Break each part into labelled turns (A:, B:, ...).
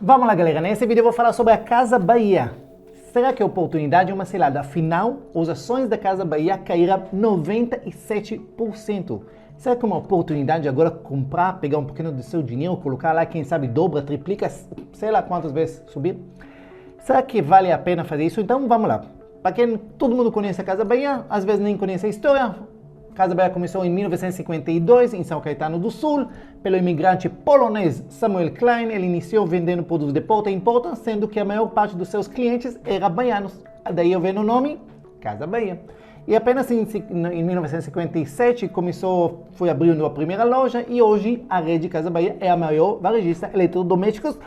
A: Vamos lá, galera, nesse vídeo eu vou falar sobre a Casa Bahia. Será que a oportunidade é uma cilada? Afinal, as ações da Casa Bahia caíram 97%. Será que é uma oportunidade agora comprar, pegar um pouquinho do seu dinheiro, colocar lá, quem sabe dobra, triplica, sei lá quantas vezes subir? Será que vale a pena fazer isso? Então vamos lá. Para quem todo mundo conhece a Casa Bahia, às vezes nem conhece a história. A Casa Bahia começou em 1952 em São Caetano do Sul, pelo imigrante polonês Samuel Klein. Ele iniciou vendendo produtos de porta em porta, sendo que a maior parte dos seus clientes eram baianos. Daí vem o nome Casa Bahia. E apenas em 1957 foi abrindo a primeira loja e hoje a rede Casa Bahia é a maior varejista de eletrodomésticos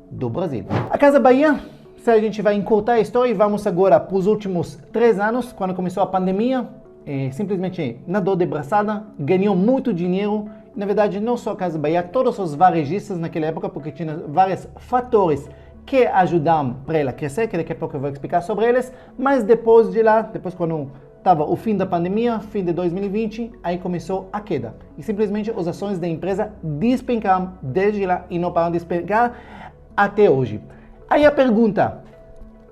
A: do Brasil. A Casa Bahia, se a gente vai encurtar a história e vamos agora para os últimos 3 anos, quando começou a pandemia, simplesmente nadou de braçada, ganhou muito dinheiro. Na verdade, não só a Casa Bahia, todos os varejistas naquela época, porque tinha vários fatores que ajudaram para ela crescer, que daqui a pouco eu vou explicar sobre eles. Mas depois de lá, depois quando estava o fim da pandemia, fim de 2020, aí começou a queda. E simplesmente as ações da empresa despencaram desde lá e não param de despencar até hoje. Aí a pergunta,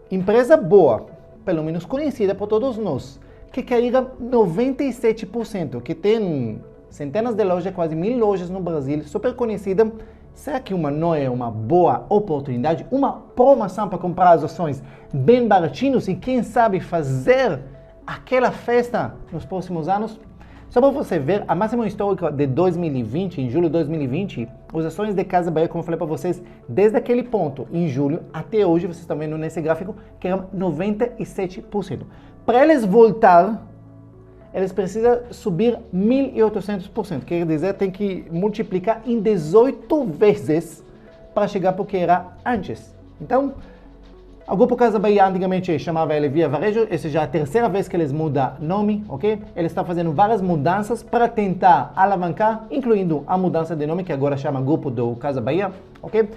A: empresa boa, pelo menos conhecida por todos nós, que caíram 97%, que tem centenas de lojas, quase 1000 lojas no Brasil, super conhecida. Será que não é uma boa oportunidade, uma promoção para comprar as ações bem baratinhos e quem sabe fazer aquela festa nos próximos anos? Só para você ver, a máxima histórica de 2020, em julho de 2020, as ações de Casa Bahia, como eu falei para vocês, desde aquele ponto, em julho, até hoje, vocês estão vendo nesse gráfico, que eram 97%. Para eles voltar, eles precisam subir 1.800%. Quer dizer, tem que multiplicar em 18 vezes para chegar para o que era antes. Então, o Grupo Casa Bahia antigamente chamava ele Via Varejo. Essa já é a terceira vez que eles mudam nome, ok? Eles estão fazendo várias mudanças para tentar alavancar, incluindo a mudança de nome, que agora chama Grupo do Casa Bahia, ok?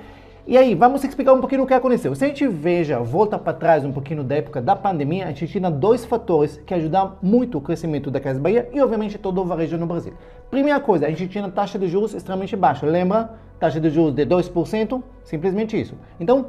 A: E aí, vamos explicar um pouquinho o que aconteceu. Se a gente volta para trás um pouquinho da época da pandemia, a gente tinha 2 fatores que ajudaram muito o crescimento da Casa Bahia e, obviamente, todo o varejo no Brasil. Primeira coisa, a gente tinha taxa de juros extremamente baixa. Lembra? Taxa de juros de 2%, simplesmente isso. Então,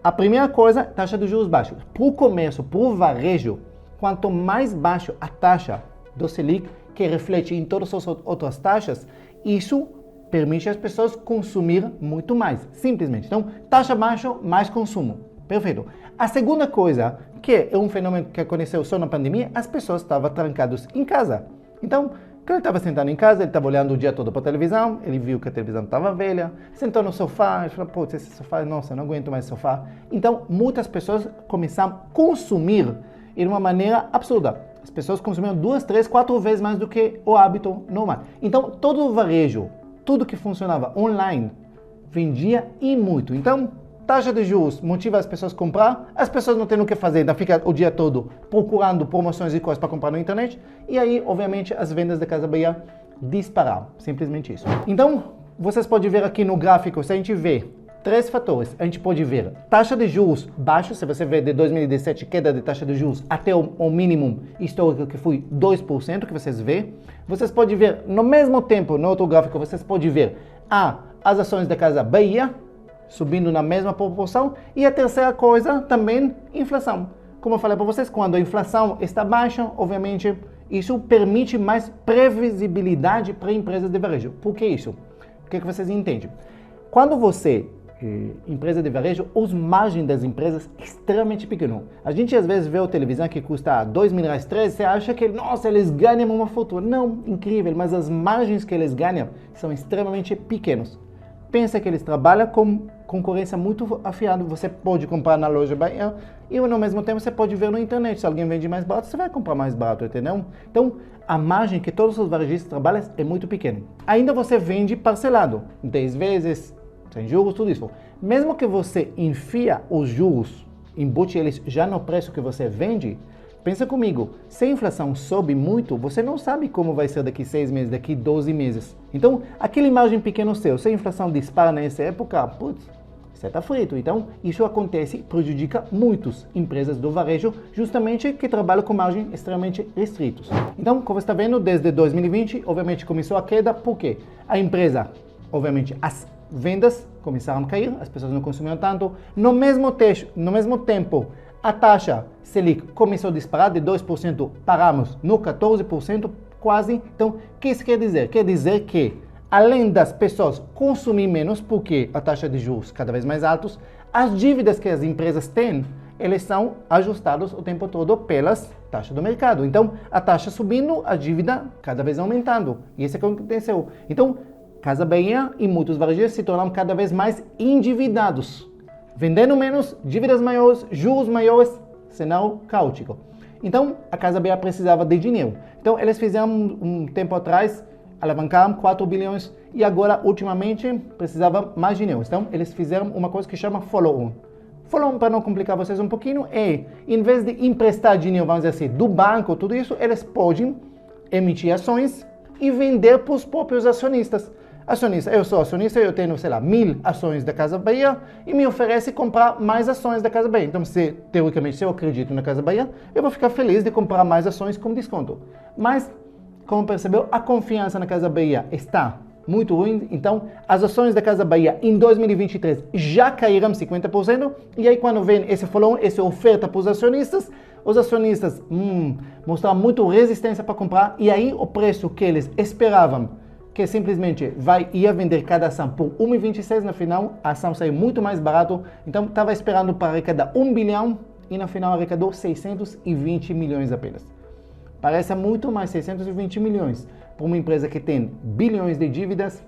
A: a primeira coisa, taxa de juros baixa. Para o comércio, para o varejo, quanto mais baixo a taxa do Selic, que reflete em todas as outras taxas, isso permite as pessoas consumir muito mais, simplesmente. Então, taxa baixa, mais consumo. Perfeito. A segunda coisa, que é um fenômeno que aconteceu só na pandemia, as pessoas estavam trancadas em casa. Então, quando ele estava sentado em casa, ele estava olhando o dia todo para a televisão, ele viu que a televisão estava velha, sentou no sofá, ele falou, putz, esse sofá, nossa, não aguento mais esse sofá. Então, muitas pessoas começaram a consumir de uma maneira absurda. As pessoas consumiam 2, 3, 4 vezes mais do que o hábito normal. Então, todo o varejo, tudo que funcionava online, vendia e muito. Então, taxa de juros motiva as pessoas a comprar, as pessoas não têm o que fazer, então fica o dia todo procurando promoções e coisas para comprar na internet, e aí, obviamente, as vendas da Casa Bahia dispararam, simplesmente isso. Então, vocês podem ver aqui no gráfico, se a gente vê 3 fatores, a gente pode ver taxa de juros baixo, se você vê de 2017, queda de taxa de juros até o mínimo histórico que foi 2%, que vocês vê. Vocês podem ver, no mesmo tempo, no outro gráfico, vocês podem ver as ações da Casa Bahia subindo na mesma proporção. E a terceira coisa, também, inflação. Como eu falei para vocês, quando a inflação está baixa, obviamente, isso permite mais previsibilidade para empresas de varejo. Por que isso? O que vocês entendem? Quando você empresa de varejo, os margens das empresas extremamente pequenos. A gente às vezes vê a televisão que custa R$2.000, 3, você acha que, nossa, eles ganham uma fortuna. Não, incrível, mas as margens que eles ganham são extremamente pequenos. Pensa que eles trabalham com concorrência muito afiada. Você pode comprar na loja Bahia e ao mesmo tempo você pode ver na internet. Se alguém vende mais barato, você vai comprar mais barato, entendeu? Então, a margem que todos os varejistas trabalham é muito pequena. Ainda você vende parcelado, 10 vezes, sem juros, tudo isso. Mesmo que você enfia os juros, embute eles já no preço que você vende, pensa comigo, se a inflação sobe muito, você não sabe como vai ser daqui 6 meses, daqui 12 meses. Então, aquele margem pequeno seu, se a inflação dispara nessa época, putz, você está frito. Então, isso acontece, prejudica muitas empresas do varejo, justamente que trabalham com margem extremamente restritos. Então, como você está vendo, desde 2020, obviamente começou a queda, porque a empresa, obviamente, as vendas começaram a cair, as pessoas não consumiam tanto. No mesmo tempo, a taxa Selic começou a disparar de 2%, paramos no 14% quase. Então, o que isso quer dizer? Quer dizer que, além das pessoas consumirem menos, porque a taxa de juros cada vez mais altos, as dívidas que as empresas têm, eles são ajustados o tempo todo pelas taxas do mercado. Então, a taxa subindo, a dívida cada vez aumentando. E isso é o que aconteceu. Então, Casa Bahia e muitos varejistas se tornaram cada vez mais endividados. Vendendo menos, dívidas maiores, juros maiores, cenário caótico. Então, a Casa Bahia precisava de dinheiro. Então, eles fizeram um tempo atrás, alavancaram 4 bilhões e agora, ultimamente, precisava mais dinheiro. Então, eles fizeram uma coisa que chama follow-on. Follow-on, para não complicar vocês um pouquinho, em vez de emprestar dinheiro, vamos dizer assim, do banco, tudo isso, eles podem emitir ações e vender para os próprios acionistas. Acionista, eu sou acionista, eu tenho, sei lá, 1000 ações da Casa Bahia e me oferece comprar mais ações da Casa Bahia. Então, teoricamente, se eu acredito na Casa Bahia, eu vou ficar feliz de comprar mais ações com desconto. Mas, como percebeu, a confiança na Casa Bahia está muito ruim. Então, as ações da Casa Bahia em 2023 já caíram 50%. E aí, quando vem esse follow-on, essa oferta para os acionistas mostraram muito resistência para comprar. E aí, o preço que eles esperavam, que simplesmente ia vender cada ação por 1,26, no final, a ação saiu muito mais barato. Então, estava esperando para arrecadar 1 bilhão e, no final, arrecadou 620 milhões apenas. Parece muito mais 620 milhões. Para uma empresa que tem bilhões de dívidas,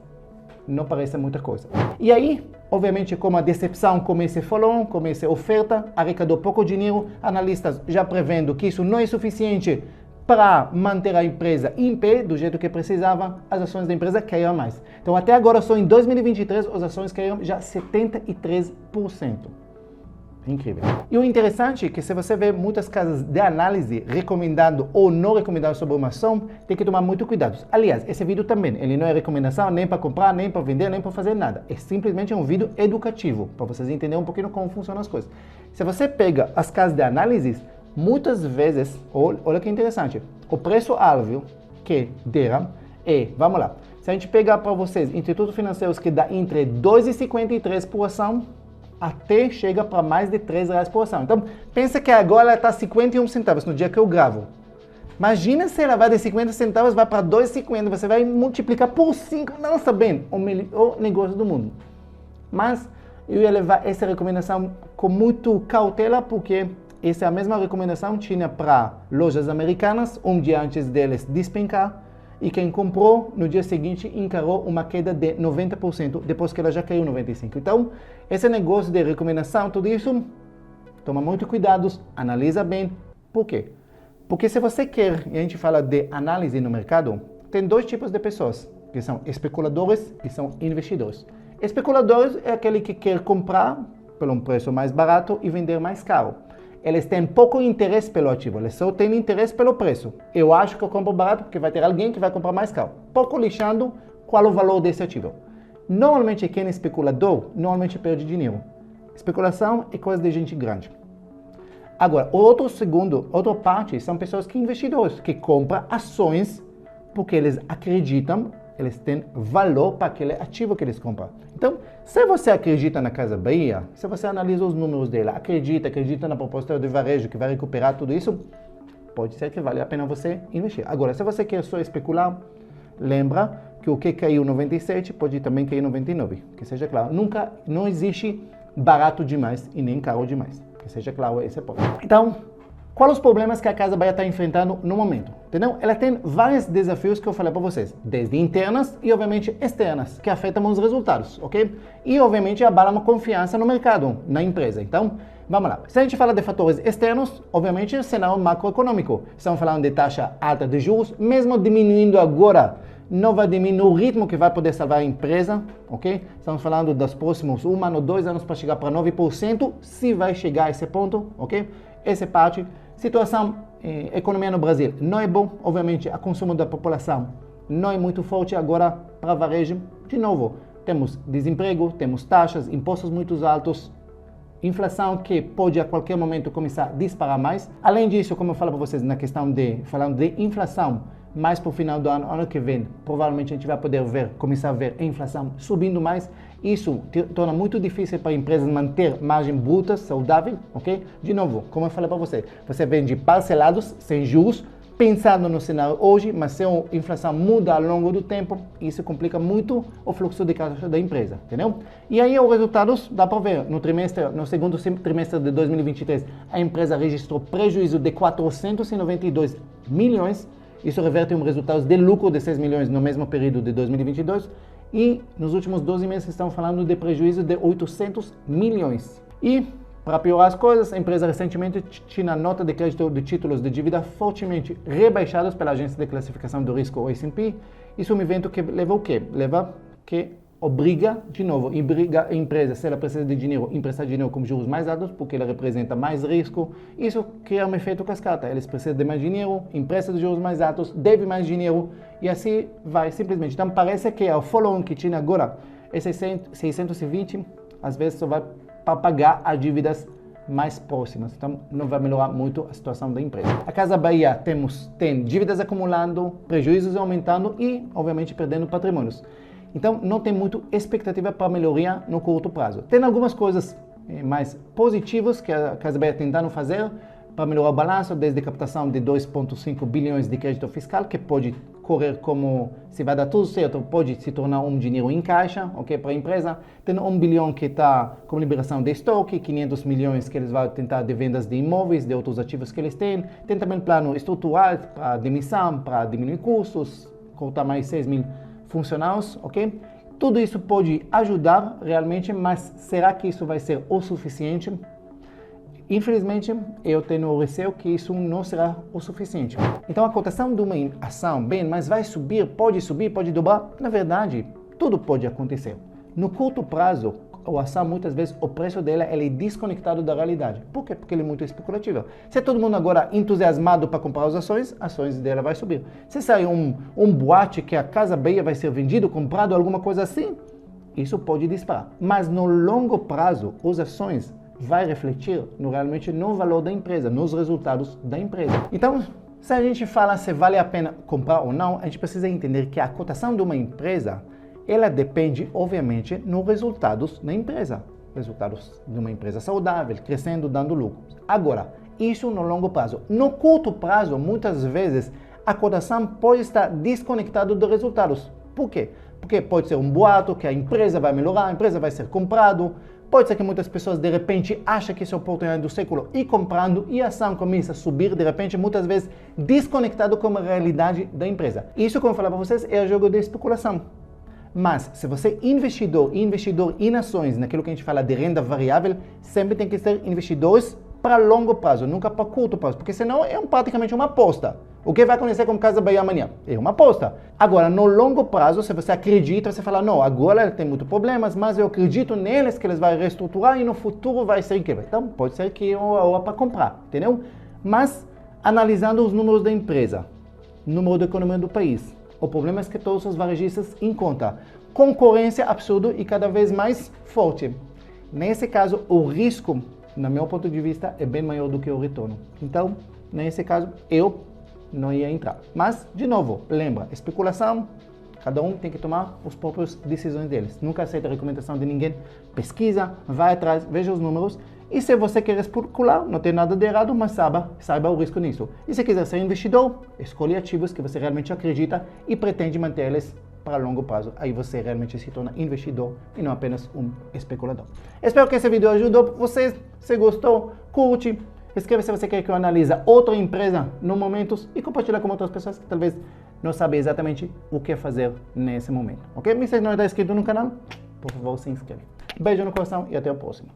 A: não parece muita coisa. E aí, obviamente, como a decepção com esse follow-on, com essa oferta, arrecadou pouco dinheiro, analistas já prevendo que isso não é suficiente para manter a empresa em pé do jeito que precisava, as ações da empresa caíram mais. Então, até agora, só em 2023, as ações caíram já 73%. Incrível. E o interessante é que se você vê muitas casas de análise recomendando ou não recomendando sobre uma ação, tem que tomar muito cuidado. Aliás, esse vídeo também, ele não é recomendação nem para comprar, nem para vender, nem para fazer nada. É simplesmente um vídeo educativo, para vocês entenderem um pouquinho como funcionam as coisas. Se você pega as casas de análise, muitas vezes, olha que interessante, o preço-alvo que deram vamos lá, se a gente pegar para vocês institutos financeiros que dá entre 2,53 por ação, até chega para mais de R$3 por ação. Então, pensa que agora ela está 51 centavos no dia que eu gravo. Imagina se ela vai de 50 centavos, vai para 2,50, você vai multiplicar por 5. Nossa, bem, o negócio do mundo. Mas eu ia levar essa recomendação com muito cautela, porque essa é a mesma recomendação que tinha para lojas americanas, um dia antes deles despencar. E quem comprou, no dia seguinte, encarou uma queda de 90%, depois que ela já caiu 95%. Então, esse negócio de recomendação, tudo isso, toma muito cuidado, analisa bem. Por quê? Porque se você quer, e a gente fala de análise no mercado, tem dois tipos de pessoas, que são especuladores e são investidores. Especuladores é aquele que quer comprar por um preço mais barato e vender mais caro. Eles têm pouco interesse pelo ativo, eles só têm interesse pelo preço. Eu acho que eu compro barato porque vai ter alguém que vai comprar mais caro. Pouco lixando qual o valor desse ativo. Normalmente quem é especulador, normalmente perde dinheiro. Especulação é coisa de gente grande. Agora, outra parte são pessoas que investidores, que compram ações porque eles acreditam, eles têm valor para aquele ativo que eles compram. Então, se você acredita na Casa Bahia, se você analisa os números dela, acredita na proposta de varejo que vai recuperar tudo isso, pode ser que vale a pena você investir. Agora, se você quer só especular, lembra que o que caiu 97 pode também cair 99, que seja claro. Não existe barato demais e nem caro demais, que seja claro esse ponto. Então, quais os problemas que a Casa Bahia está enfrentando no momento? Entendeu? Ela tem vários desafios que eu falei para vocês, desde internas e, obviamente, externas, que afetam os resultados, ok? E, obviamente, abalam a confiança no mercado, na empresa. Então, vamos lá. Se a gente fala de fatores externos, obviamente, o cenário macroeconômico. Estamos falando de taxa alta de juros, mesmo diminuindo agora, não vai diminuir o ritmo que vai poder salvar a empresa, ok? Estamos falando dos próximos 1 ano, 2 anos para chegar para 9%, se vai chegar a esse ponto, ok? Essa parte. Situação economia no Brasil não é bom, obviamente, o consumo da população não é muito forte agora para varejo. De novo, temos desemprego, temos taxas, impostos muito altos, inflação que pode a qualquer momento começar a disparar mais. Além disso, como eu falo para vocês na questão falando de inflação, mais para o final do ano que vem, provavelmente a gente vai poder começar a ver a inflação subindo mais. Isso torna muito difícil para empresas manter margem bruta saudável, ok? De novo, como eu falei para você vende parcelados, sem juros, pensando no cenário hoje, mas se a inflação muda ao longo do tempo, isso complica muito o fluxo de caixa da empresa, entendeu? E aí os resultados, dá para ver, no segundo trimestre de 2023, a empresa registrou prejuízo de 492 milhões, isso reverte um resultado de lucro de 6 milhões no mesmo período de 2022, e nos últimos 12 meses estamos falando de prejuízo de 800 milhões. E para piorar as coisas, a empresa recentemente tinha nota de crédito de títulos de dívida fortemente rebaixados pela agência de classificação do risco S&P. Isso é um evento que leva o quê? Leva que obriga a empresa, se ela precisa de dinheiro, emprestar dinheiro com juros mais altos, porque ela representa mais risco. Isso cria um efeito cascata. Eles precisam de mais dinheiro, empresta de juros mais altos, deve mais dinheiro, e assim vai simplesmente. Então parece que o follow-on que tinha agora é 620, às vezes só vai para pagar as dívidas mais próximas. Então, não vai melhorar muito a situação da empresa. A Casa Bahia tem dívidas acumulando, prejuízos aumentando e, obviamente, perdendo patrimônios. Então, não tem muito expectativa para melhoria no curto prazo. Tem algumas coisas mais positivas que a Casa Bahia tentando fazer para melhorar o balanço, desde a captação de 2,5 bilhões de crédito fiscal, que pode correr como, se vai dar tudo certo, pode se tornar um dinheiro em caixa, ok, para a empresa. Tem 1 bilhão que está com liberação de estoque, 500 milhões que eles vão tentar de vendas de imóveis, de outros ativos que eles têm. Tem também plano estrutural para demissão, para diminuir custos, cortar mais 6 mil funcionários, ok? Tudo isso pode ajudar realmente, mas será que isso vai ser o suficiente? Infelizmente, eu tenho receio que isso não será o suficiente. Então, a cotação de uma ação, mas vai subir, pode dobrar. Na verdade, tudo pode acontecer. No curto prazo, a ação, muitas vezes, o preço dela é desconectado da realidade. Por quê? Porque ele é muito especulativo. Se todo mundo agora entusiasmado para comprar as ações dela vai subir. Se sair um boate que a Casa Bahia vai ser vendido, comprado, alguma coisa assim, isso pode disparar. Mas no longo prazo, as ações vai refletir realmente no valor da empresa, nos resultados da empresa. Então, se a gente fala se vale a pena comprar ou não, a gente precisa entender que a cotação de uma empresa, ela depende, obviamente, nos resultados da empresa. Resultados de uma empresa saudável, crescendo, dando lucros. Agora, isso no longo prazo. No curto prazo, muitas vezes, a cotação pode estar desconectada dos resultados. Por quê? Porque pode ser um boato que a empresa vai melhorar, a empresa vai ser comprada. Pode ser que muitas pessoas, de repente, acham que isso é a oportunidade do século e comprando, e a ação começa a subir, de repente, muitas vezes, desconectado com a realidade da empresa. Isso, como eu falei para vocês, é o jogo de especulação. Mas, se você é investidor em ações, naquilo que a gente fala de renda variável, sempre tem que ser investidores para longo prazo, nunca para curto prazo, porque senão é praticamente uma aposta. O que vai acontecer com Casa Bahia amanhã? É uma aposta. Agora, no longo prazo, se você acredita, você fala, não, agora ele tem muitos problemas, mas eu acredito neles que eles vão reestruturar e no futuro vai ser incrível. Então, pode ser que é uma hora para comprar, entendeu? Mas, analisando os números da empresa, número da economia do país, o problema é que todos os varejistas encontram concorrência absurda e cada vez mais forte. Nesse caso, o risco, no meu ponto de vista, é bem maior do que o retorno. Então, nesse caso, eu não ia entrar. Mas, de novo, lembra, especulação, cada um tem que tomar as próprias decisões deles. Nunca aceita a recomendação de ninguém. Pesquisa, vai atrás, veja os números. E se você quer especular, não tem nada de errado, mas saiba o risco nisso. E se quiser ser investidor, escolha ativos que você realmente acredita e pretende mantê-los para longo prazo. Aí você realmente se torna investidor e não apenas um especulador. Espero que esse vídeo ajudou vocês. Se gostou, curte. Escreve se você quer que eu analise outra empresa no momento e compartilhe com outras pessoas que talvez não sabem exatamente o que fazer nesse momento. Ok? Se você não está inscrito no canal, por favor, se inscreve. Beijo no coração e até o próximo.